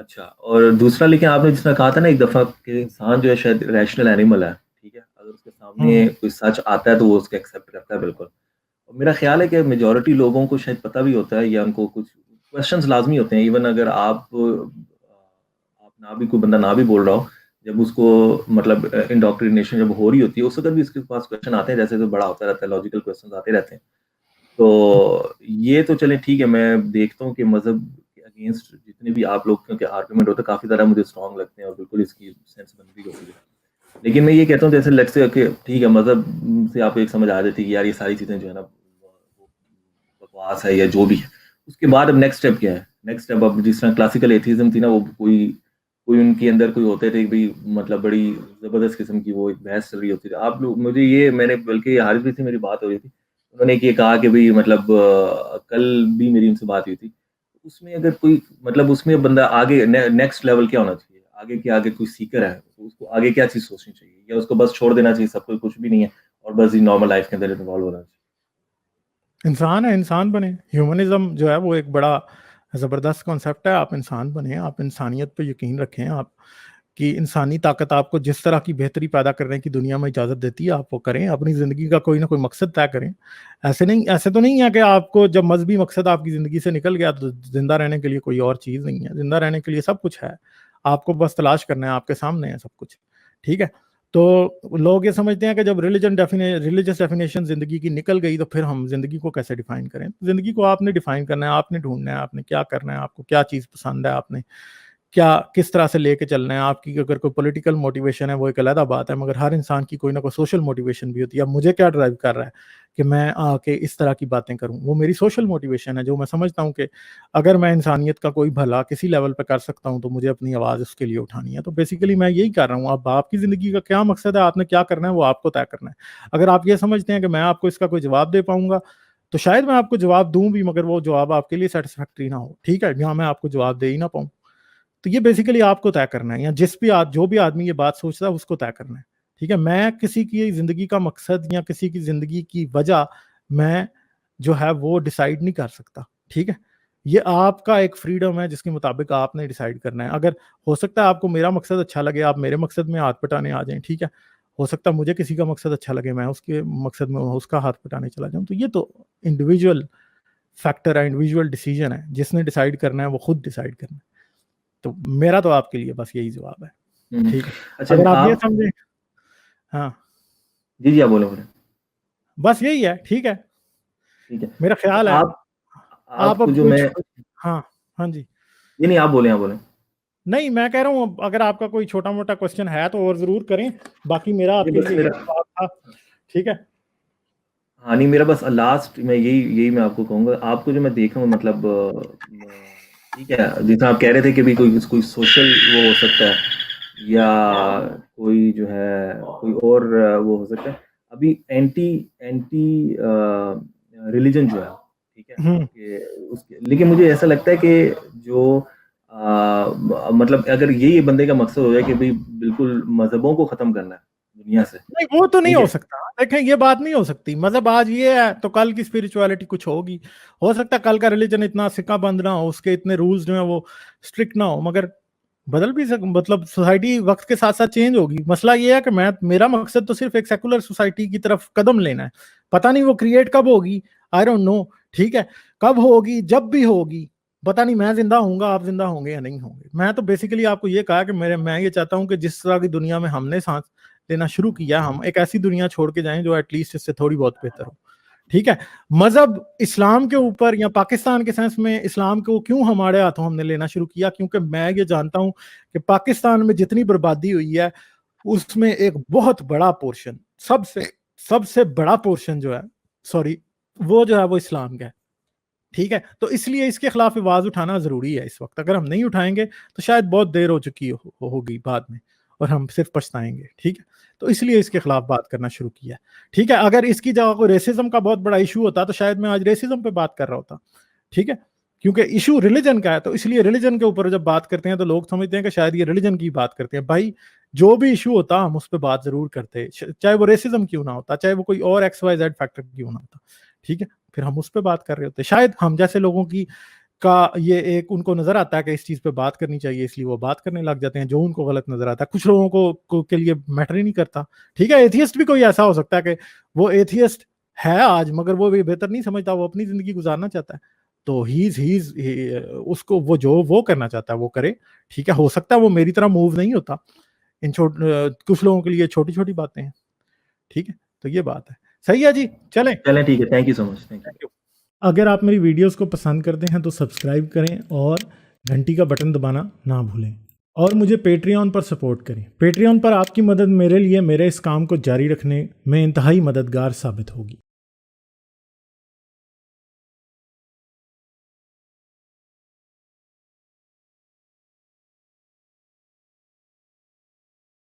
अच्छा, और दूसरा, लेकिन आपने जिसने कहा था ना एक दफा कि इंसान जो है शायद रैशनल एनिमल है, ठीक है, अगर उसके सामने हम्म। कोई सच आता है तो वो उसको एक्सेप्ट करता है, बिल्कुल। और मेरा ख्याल है कि मेजोरिटी लोगों को शायद पता भी होता है, या उनको कुछ क्वेश्चंस लाजमी होते हैं, इवन अगर आप ना भी, कोई बंदा ना भी बोल रहा हो, जब उसको मतलब इंडोक्ट्रिनेशन जब हो रही होती है, उस वक्त भी उसके पास क्वेश्चन आते हैं, जैसे तो बड़ा होता रहता है, लॉजिकल क्वेश्चन आते रहते हैं। तो ये तो चले ठीक है, मैं देखता हूँ कि मजहब के अगेंस्ट जितने भी आप लोग के आर्गुमेंट होते हैं काफी ज्यादा मुझे स्ट्रांग लगते हैं, और बिल्कुल इसकी सेंस बन भी होती है। लेकिन मैं ये कहता हूँ, जैसे लेट्स से कि ठीक है, मजहब से आपको एक समझ आ जाती है कि यार ये सारी चीजें जो है ना वो बकवास है या जो भी है। उसके बाद अब नेक्स्ट स्टेप क्या है? नेक्स्ट स्टेप, अब जिस तरह क्लासिकल एथीज्म थी ना, वो कोई कोई उनके अंदर कोई होते थे भाई, मतलब बड़ी जबरदस्त किस्म की वो एक बहस चल रही होती थी। आप लोग, मुझे ये, मैंने बल्कि हारिस भी से मेरी बात हो रही थी, उन्होंने ये कहा कि भाई मतलब कल भी मेरी उनसे बात हुई थी, उसमें अगर कोई मतलब उसमें बंदा आगे नेक्स्ट लेवल क्या होना चाहिए, आगे के आगे कोई सीकर है तो उसको आगे क्या चीज सोचनी चाहिए, या उसको बस छोड़ देना चाहिए, सब कुछ भी नहीं है और बस ही नॉर्मल लाइफ के अंदर इन्वॉल्व होना चाहिए? इंसान है, इंसान बने। ह्यूमनिज्म जो है वो एक बड़ा ज़बरदस्त कॉन्सेप्ट है। आप इंसान बने, आप इंसानियत पे यकीन रखें, आप कि इंसानी ताकत आपको जिस तरह की बेहतरी पैदा करने की दुनिया में इजाज़त देती है आप वो करें। अपनी ज़िंदगी का कोई ना कोई मकसद तय करें। ऐसे नहीं, ऐसे तो नहीं है कि आपको जब मजहबी मकसद आपकी ज़िंदगी से निकल गया तो ज़िंदा रहने के लिए कोई और चीज़ नहीं है। ज़िंदा रहने के लिए सब कुछ है, आपको बस तलाश करना है, आपके सामने है सब कुछ। ठीक है? तो लोग ये समझते हैं कि जब रिलीजियस डेफिनेशन ज़िंदगी की निकल गई तो फिर हम ज़िंदगी को कैसे डिफ़ाइन करें? ज़िंदगी को आपने डिफ़ाइन करना है, आपने ढूँढना है, आपने क्या करना है, आपको क्या चीज़ पसंद है, आपने क्या किस तरह से लेके चलना है। आपकी अगर कोई पॉलिटिकल मोटिवेशन है वो एक अलग बात है, मगर हर इंसान की कोई ना कोई सोशल मोटिवेशन भी होती है। अब मुझे क्या ड्राइव कर रहा है कि मैं आके इस तरह की बातें करूं, वो मेरी सोशल मोटिवेशन है, जो मैं समझता हूं कि अगर मैं इंसानियत का कोई भला किसी लेवल पे कर सकता हूं तो मुझे अपनी आवाज़ उसके लिए उठानी है। तो बेसिकली मैं यही कर रहा हूँ। अब आपकी ज़िंदगी का क्या मकसद है, आपने क्या करना है, वो आपको तय करना है। अगर आप ये समझते हैं कि मैं आपको इसका कोई जवाब दे पाऊंगा तो शायद मैं आपको जवाब दूं भी, मगर वो जवाब आपके लिए सेटिस्फैक्ट्री ना हो। ठीक है, यहाँ मैं आपको जवाब दे ही ना पाऊँ। तो ये बेसिकली आपको तय करना है, या जो भी आदमी ये बात सोचता है उसको तय करना है। ठीक है, मैं किसी की जिंदगी का मकसद या किसी की जिंदगी की वजह मैं जो है वो डिसाइड नहीं कर सकता। ठीक है, ये आपका एक फ्रीडम है जिसके मुताबिक आपने डिसाइड करना है। अगर हो सकता है आपको मेरा मकसद अच्छा लगे, आप मेरे मकसद में हाथ पटाने आ जाएं। ठीक है, हो सकता है मुझे किसी का मकसद अच्छा लगे, मैं उसके मकसद में उसका हाथ पटाने चला जाऊं। तो ये तो इंडिविजुअल फैक्टर है, इंडिविजुअल डिसीजन है। जिसने डिसाइड करना है वो खुद डिसाइड करना है। तो मेरा तो आपके लिए बस यही जवाब है। हम्म। ठीक है, अच्छा, अगर आप ये आप, समझे। हाँ, जी जी, आप बोले बोले। बस यही है। ठीक है, ठीक है। मेरा अच्छा, ख्याल है। आप आपको अब जो कोई मैं, हाँ, हाँ जी। ये नहीं, आप बोले, आप बोले। नहीं, मैं कह रहा हूँ अगर आपका कोई छोटा मोटा क्वेश्चन है तो और जरूर करें। बाकी मेरा ये आपके बस लिए यही मेरा, जवाब था। ठीक है। हाँ नहीं, मेरा बस लास्ट, मैं यही यही मैं आपको कहूँगा, आपको जो मैं देख रहा हूँ मतलब ठीक है, जितना आप कह रहे थे कि भी कोई कोई सोशल वो हो सकता है, या कोई जो है कोई और वो हो सकता है, अभी एंटी एंटी रिलीजन जो है, ठीक है, हम्म। कि उसके, लेकिन मुझे ऐसा लगता है कि जो मतलब अगर ये बंदे का मकसद हो जाए कि भाई बिल्कुल मजहबों को खत्म करना है दुनिया से, नहीं, वो तो नहीं ठीक हो है। सकता। देखें, ये बात नहीं हो सकती। मतलब आज ये है तो कल की स्पिरिचुअलिटी कुछ होगी। हो सकता है कल का रिलीजन इतना सिक्का बंद ना हो, उसके इतने रूल्स जो है वो स्ट्रिक्ट ना हो, मगर बदल भी मतलब सोसाइटी वक्त के साथ साथ चेंज होगी। मसला ये है कि मैं, मेरा मकसद तो सिर्फ एक सेकुलर सोसाइटी की तरफ कदम लेना है। पता नहीं वो क्रिएट कब होगी, आई डोंट नो। ठीक है, कब होगी, जब भी होगी, पता नहीं। मैं जिंदा होऊंगा, आप जिंदा होंगे या नहीं होंगे। मैं तो बेसिकली आपको ये कहा कि मैं ये चाहता हूं कि जिस तरह की दुनिया में हमने सांस लेना शुरू किया, हम एक ऐसी दुनिया छोड़ के जाएं जो एटलीस्ट इससे थोड़ी बहुत बेहतर हो। ठीक है, मजहब इस्लाम के ऊपर या पाकिस्तान के सेंस में इस्लाम को क्यों हमारे हाथों हमने लेना शुरू किया, क्योंकि मैं ये जानता हूं कि पाकिस्तान में जितनी बर्बादी हुई है उसमें एक बहुत बड़ा पोर्शन, सबसे सबसे बड़ा पोर्शन जो है, सॉरी, वो जो है वो इस्लाम का है। ठीक है, तो इसलिए इसके खिलाफ आवाज उठाना जरूरी है इस वक्त। अगर हम नहीं उठाएंगे तो शायद बहुत देर हो चुकी होगी बाद में, और हम सिर्फ पछताएंगे। ठीक है, तो इसलिए इसके खिलाफ बात करना शुरू किया। ठीक है, अगर इसकी जगह कोई रेसिज्म का बहुत बड़ा इशू होता तो शायद मैं आज रेसिज्म पे बात कर रहा होता। ठीक है, क्योंकि इशू रिलीजन का है, तो इसलिए रिलीजन के ऊपर जब बात करते हैं तो लोग समझते हैं कि शायद ये रिलीजन की बात करते हैं। भाई, जो भी इशू होता हम उस पर बात जरूर करते, चाहे वो रेसिज्म क्यों ना होता, चाहे वो कोई और XYZ फैक्टर क्यों ना होता। ठीक है, फिर हम उस पर बात कर रहे होते। शायद हम जैसे लोगों की का ये एक उनको नजर आता है कि इस चीज पे बात करनी चाहिए, इसलिए वो बात करने लग जाते हैं जो उनको गलत नजर आता है। कुछ लोगों को के लिए मैटर ही नहीं करता। ठीक है, एथियस्ट भी कोई ऐसा हो सकता है कि वो एथियस्ट है आज, मगर वो भी बेहतर नहीं समझता, वो अपनी जिंदगी गुजारना चाहता है, तो ही उसको वो जो वो करना चाहता है वो करे। ठीक है, हो सकता है वो मेरी तरह मूव नहीं होता, कुछ लोगों के लिए छोटी छोटी बातें हैं। ठीक है, तो ये बात है। सही है जी, चलें। चलें, ठीक है, thank you so much, thank you. अगर आप मेरी वीडियोस को पसंद करते हैं तो सब्सक्राइब करें और घंटी का बटन दबाना ना भूलें, और मुझे पेट्रियन पर सपोर्ट करें। पेट्रियन पर आपकी मदद मेरे लिए मेरे इस काम को जारी रखने में इंतहाई मददगार साबित होगी।